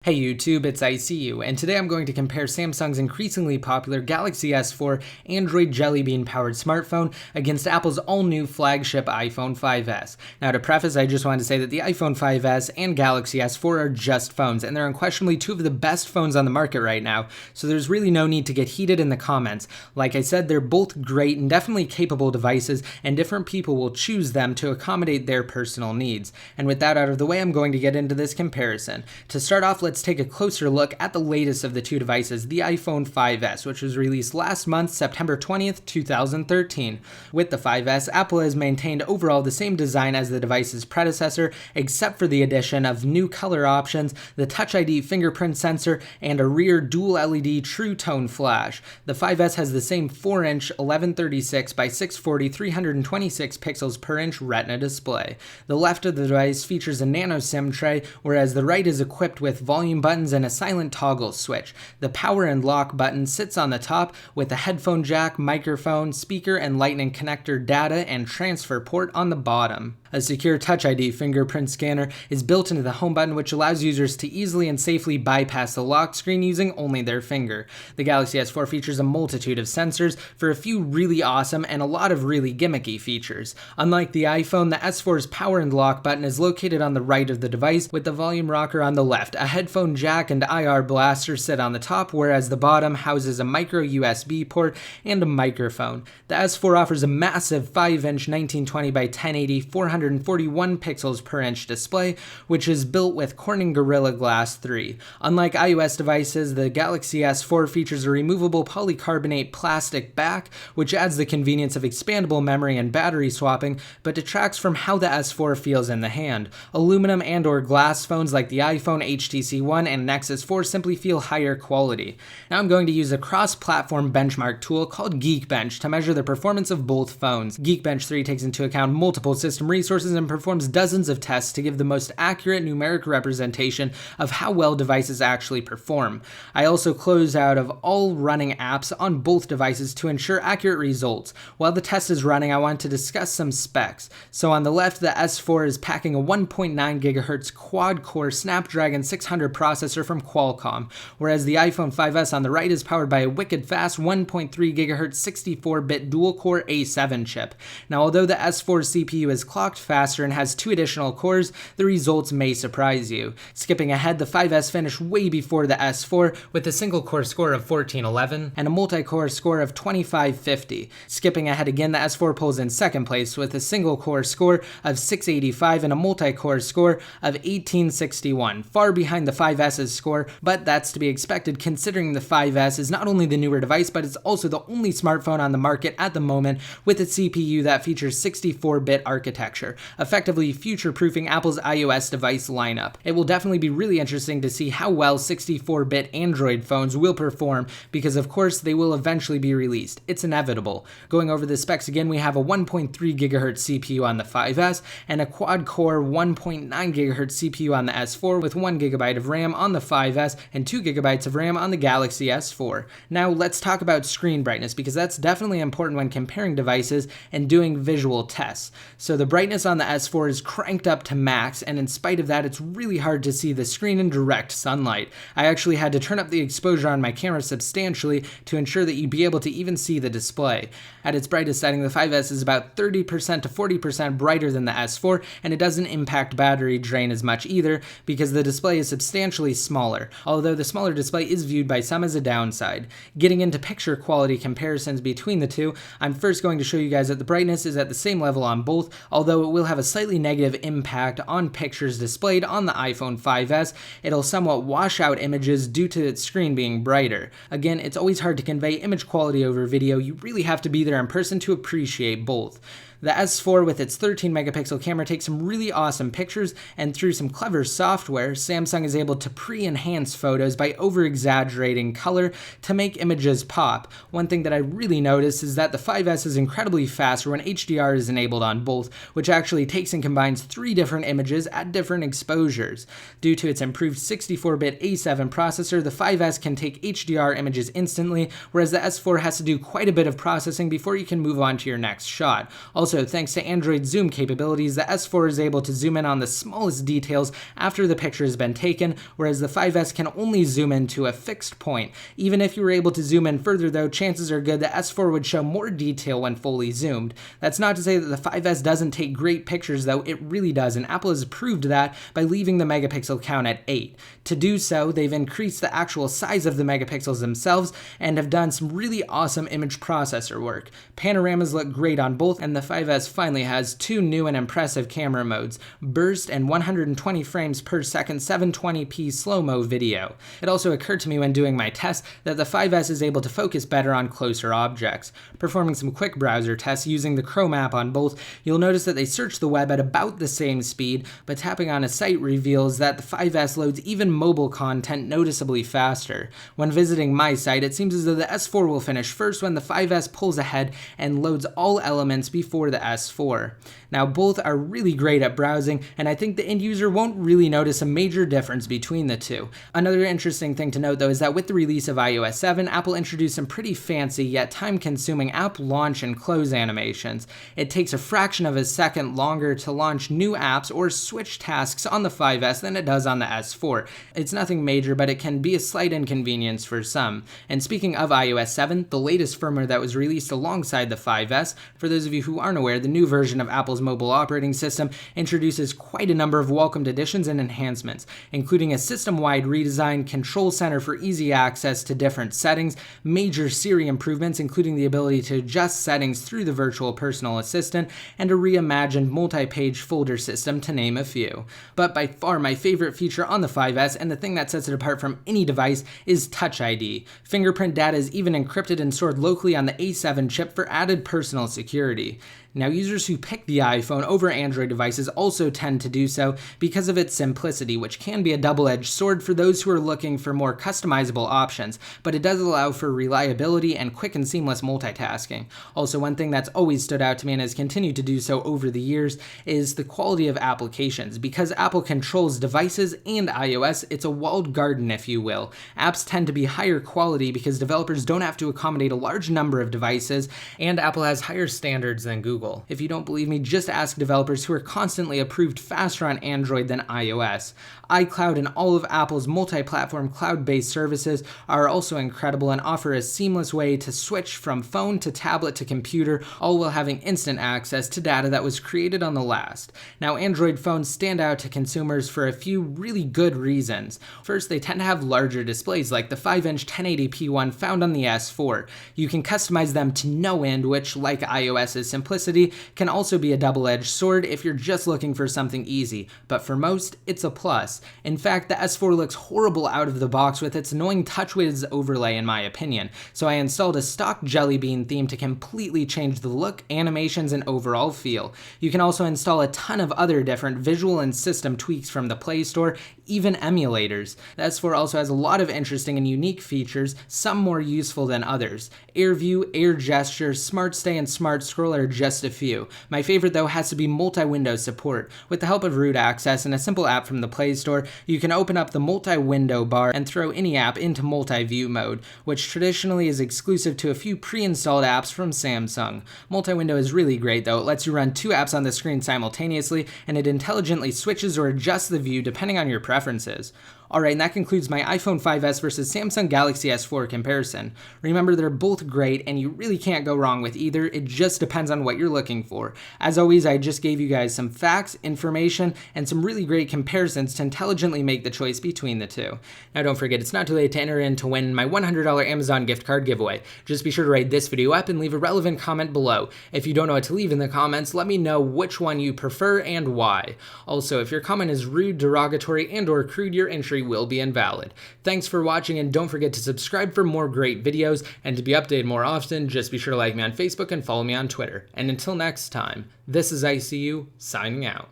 Hey YouTube, it's ICU, and today I'm going to compare Samsung's increasingly popular Galaxy S4 Android Jelly Bean powered smartphone against Apple's all-new flagship iPhone 5S. Now to preface, I just wanted to say that the iPhone 5S and Galaxy S4 are just phones, and they're unquestionably two of the best phones on the market right now, so there's really no need to get heated in the comments. Like I said, they're both great and definitely capable devices, and different people will choose them to accommodate their personal needs. And with that out of the way, I'm going to get into this comparison. To start off, let's take a closer look at the latest of the two devices, the iPhone 5S, which was released last month, September 20th, 2013. With the 5S, Apple has maintained overall the same design as the device's predecessor, except for the addition of new color options, the Touch ID fingerprint sensor, and a rear dual LED True Tone flash. The 5S has the same 4-inch 1136 by 640 326 pixels per inch Retina display. The left of the device features a nano SIM tray, whereas the right is equipped with volume buttons and a silent toggle switch. The power and lock button sits on the top with a headphone jack, microphone, speaker, and lightning connector data and transfer port on the bottom. A secure Touch ID fingerprint scanner is built into the home button, which allows users to easily and safely bypass the lock screen using only their finger. The Galaxy S4 features a multitude of sensors for a few really awesome and a lot of really gimmicky features. Unlike the iPhone, the S4's power and lock button is located on the right of the device, with the volume rocker on the left. A headphone jack and IR blaster sit on the top, whereas the bottom houses a micro USB port and a microphone. The S4 offers a massive 5-inch 1920 by 1080 441 pixels per inch display, which is built with Corning Gorilla Glass 3. Unlike iOS devices, the Galaxy S4 features a removable polycarbonate plastic back, which adds the convenience of expandable memory and battery swapping, but detracts from how the S4 feels in the hand. Aluminum and/or glass phones like the iPhone, HTC One, and Nexus 4 simply feel higher quality. Now I'm going to use a cross-platform benchmark tool called Geekbench to measure the performance of both phones. Geekbench 3 takes into account multiple system resources and performs dozens of tests to give the most accurate numeric representation of how well devices actually perform. I also close out of all running apps on both devices to ensure accurate results. While the test is running, I want to discuss some specs. So on the left, the S4 is packing a 1.9 GHz quad-core Snapdragon 600 processor from Qualcomm, whereas the iPhone 5S on the right is powered by a wicked fast 1.3 GHz 64-bit dual-core A7 chip. Now, although the S4's CPU is clocked faster and has 2 additional cores, the results may surprise you. Skipping ahead, the 5S finished way before the S4 with a single-core score of 1411 and a multi-core score of 2550. Skipping ahead again, the S4 pulls in second place with a single-core score of 685 and a multi-core score of 1861, far behind the 5S's score, but that's to be expected considering the 5S is not only the newer device, but it's also the only smartphone on the market at the moment with a CPU that features 64-bit architecture, effectively future-proofing Apple's iOS device lineup. It will definitely be really interesting to see how well 64-bit Android phones will perform because of course they will eventually be released. It's inevitable. Going over the specs again, we have a 1.3 GHz CPU on the 5S and a quad-core 1.9 GHz CPU on the S4 with 1 GB of RAM on the 5S and 2 GB of RAM on the Galaxy S4. Now let's talk about screen brightness because that's definitely important when comparing devices and doing visual tests. So the brightness on the S4 is cranked up to max, and in spite of that, it's really hard to see the screen in direct sunlight. I actually had to turn up the exposure on my camera substantially to ensure that you'd be able to even see the display. At its brightest setting, the 5S is about 30% to 40% brighter than the S4, and it doesn't impact battery drain as much either because the display is substantially smaller, although the smaller display is viewed by some as a downside. Getting into picture quality comparisons between the two, I'm first going to show you guys that the brightness is at the same level on both, although it will have a slightly negative impact on pictures displayed on the iPhone 5S. It'll somewhat wash out images due to its screen being brighter. Again, it's always hard to convey image quality over video. You really have to be there in person to appreciate both. The S4 with its 13 megapixel camera takes some really awesome pictures, and through some clever software, Samsung is able to pre-enhance photos by over-exaggerating color to make images pop. One thing that I really noticed is that the 5S is incredibly faster when HDR is enabled on both, which actually takes and combines 3 different images at different exposures. Due to its improved 64-bit A7 processor, the 5S can take HDR images instantly, whereas the S4 has to do quite a bit of processing before you can move on to your next shot. Also, Also, thanks to Android's zoom capabilities, the S4 is able to zoom in on the smallest details after the picture has been taken, whereas the 5S can only zoom in to a fixed point. Even if you were able to zoom in further though, chances are good the S4 would show more detail when fully zoomed. That's not to say that the 5S doesn't take great pictures though, it really does, and Apple has proved that by leaving the megapixel count at 8. To do so, they've increased the actual size of the megapixels themselves and have done some really awesome image processor work. Panoramas look great on both, and the 5S finally has two new and impressive camera modes, burst and 120 frames per second 720p slow-mo video. It also occurred to me when doing my test that the 5S is able to focus better on closer objects. Performing some quick browser tests using the Chrome app on both, you'll notice that they search the web at about the same speed, but tapping on a site reveals that the 5S loads even mobile content noticeably faster. When visiting my site, it seems as though the S4 will finish first when the 5S pulls ahead and loads all elements before the S4. Now, both are really great at browsing, and I think the end user won't really notice a major difference between the two. Another interesting thing to note though is that with the release of iOS 7, Apple introduced some pretty fancy yet time-consuming app launch and close animations. It takes a fraction of a second longer to launch new apps or switch tasks on the 5S than it does on the S4. It's nothing major, but it can be a slight inconvenience for some. And speaking of iOS 7, the latest firmware that was released alongside the 5S, for those of you who aren't aware, the new version of Apple's mobile operating system introduces quite a number of welcomed additions and enhancements, including a system-wide redesign, control center for easy access to different settings, major Siri improvements including the ability to adjust settings through the virtual personal assistant, and a reimagined multi-page folder system, to name a few. But by far my favorite feature on the 5S, and the thing that sets it apart from any device, is Touch ID. Fingerprint data is even encrypted and stored locally on the A7 chip for added personal security. Now, users who pick the iPhone over Android devices also tend to do so because of its simplicity, which can be a double-edged sword for those who are looking for more customizable options, but it does allow for reliability and quick and seamless multitasking. Also, one thing that's always stood out to me and has continued to do so over the years is the quality of applications. Because Apple controls devices and iOS, it's a walled garden, if you will. Apps tend to be higher quality because developers don't have to accommodate a large number of devices, and Apple has higher standards than Google. If you don't believe me, just ask developers who are constantly approved faster on Android than iOS. iCloud and all of Apple's multi-platform cloud-based services are also incredible and offer a seamless way to switch from phone to tablet to computer, all while having instant access to data that was created on the last. Now, Android phones stand out to consumers for a few really good reasons. First, they tend to have larger displays, like the 5-inch 1080p one found on the S4. You can customize them to no end, which, like iOS's simplicity, can also be a double-edged sword if you're just looking for something easy, but for most, it's a plus. In fact, the S4 looks horrible out of the box with its annoying TouchWiz overlay in my opinion, so I installed a stock Jelly Bean theme to completely change the look, animations, and overall feel. You can also install a ton of other different visual and system tweaks from the Play Store, even emulators. The S4 also has a lot of interesting and unique features, some more useful than others. Air View, Air Gesture, Smart Stay, and Smart Scroll are just a few. My favorite though has to be multi-window support. With the help of root access and a simple app from the Play Store, you can open up the multi-window bar and throw any app into multi-view mode, which traditionally is exclusive to a few pre-installed apps from Samsung. Multi-window is really great though. It lets you run two apps on the screen simultaneously, and it intelligently switches or adjusts the view depending on your preferences. Alright, and that concludes my iPhone 5S versus Samsung Galaxy S4 comparison. Remember, they're both great, and you really can't go wrong with either. It just depends on what you're looking for. As always, I just gave you guys some facts, information, and some really great comparisons to intelligently make the choice between the two. Now don't forget, it's not too late to enter in to win my $100 Amazon gift card giveaway. Just be sure to rate this video up and leave a relevant comment below. If you don't know what to leave in the comments, let me know which one you prefer and why. Also, if your comment is rude, derogatory, and/or crude, your entry will be invalid. Thanks for watching, and don't forget to subscribe for more great videos, and to be updated more often, just be sure to like me on Facebook and follow me on Twitter. And until next time, this is ICU, signing out.